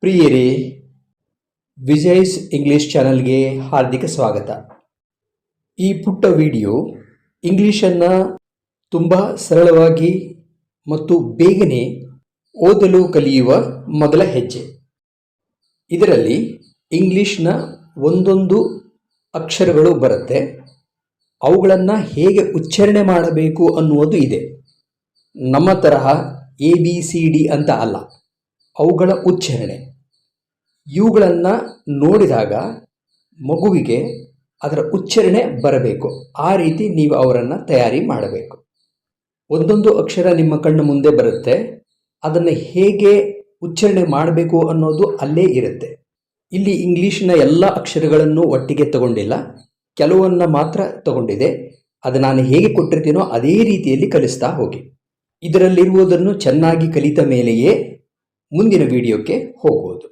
ಪ್ರಿಯರೇ, ವಿಜಯ್ಸ್ ಇಂಗ್ಲಿಷ್ ಚಾನಲ್ಗೆ ಹಾರ್ದಿಕ ಸ್ವಾಗತ. ಈ ಪುಟ್ಟ ವಿಡಿಯೋ ಇಂಗ್ಲಿಷನ್ನು ತುಂಬ ಸರಳವಾಗಿ ಮತ್ತು ಬೇಗನೆ ಓದಲು ಕಲಿಯುವ ಮೊದಲ ಹೆಜ್ಜೆ. ಇದರಲ್ಲಿ ಇಂಗ್ಲಿಷ್ನ ಒಂದೊಂದು ಅಕ್ಷರಗಳು ಬರುತ್ತೆ. ಅವುಗಳನ್ನು ಹೇಗೆ ಉಚ್ಚಾರಣೆ ಮಾಡಬೇಕು ಅನ್ನುವುದು ಇದೆ. ನಮ್ಮ ತರಹ ABCD ಅಂತ ಅಲ್ಲ, ಅವುಗಳ ಉಚ್ಚಾರಣೆ. ಇವುಗಳನ್ನು ನೋಡಿದಾಗ ಮಗುವಿಗೆ ಅದರ ಉಚ್ಚಾರಣೆ ಬರಬೇಕು. ಆ ರೀತಿ ನೀವು ಅವರನ್ನು ತಯಾರಿ ಮಾಡಬೇಕು. ಒಂದೊಂದು ಅಕ್ಷರ ನಿಮ್ಮ ಕಣ್ಣು ಮುಂದೆ ಬರುತ್ತೆ. ಅದನ್ನು ಹೇಗೆ ಉಚ್ಚಾರಣೆ ಮಾಡಬೇಕು ಅನ್ನೋದು ಅಲ್ಲೇ ಇರುತ್ತೆ. ಇಲ್ಲಿ ಇಂಗ್ಲೀಷ್ನ ಎಲ್ಲ ಅಕ್ಷರಗಳನ್ನು ಒಟ್ಟಿಗೆ ತಗೊಂಡಿಲ್ಲ, ಕೆಲವನ್ನು ಮಾತ್ರ ತಗೊಂಡಿದೆ. ಅದು ನಾನು ಹೇಗೆ ಕೊಟ್ಟಿರ್ತೀನೋ ಅದೇ ರೀತಿಯಲ್ಲಿ ಕಲಿಸ್ತಾ ಹೋಗಿ. ಇದರಲ್ಲಿರುವುದನ್ನು ಚೆನ್ನಾಗಿ ಕಲಿತ ಮೇಲೆಯೇ ಮುಂದಿನ ವಿಡಿಯೋಕ್ಕೆ ಹೋಗುವುದು.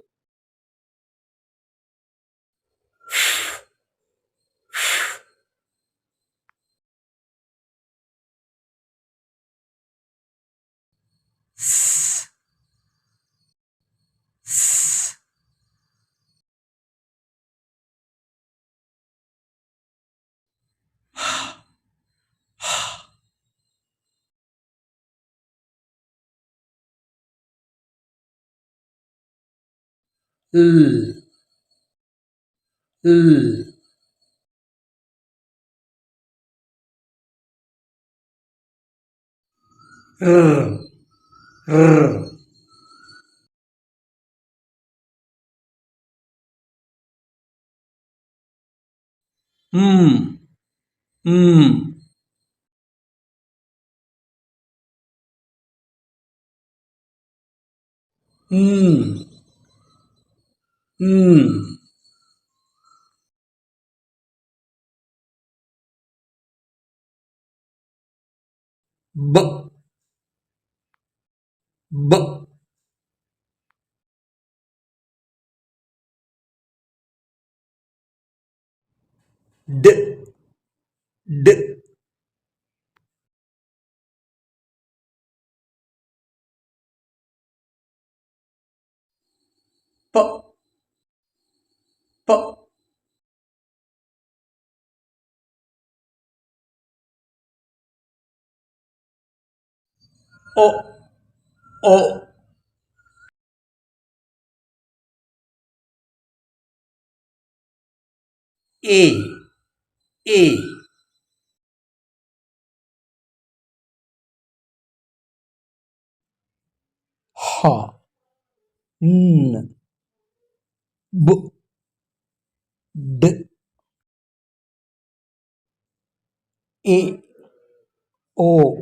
B B D D P P O O A A H N B D A O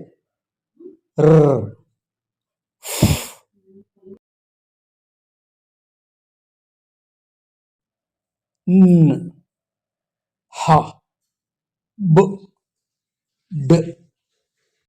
R N H B D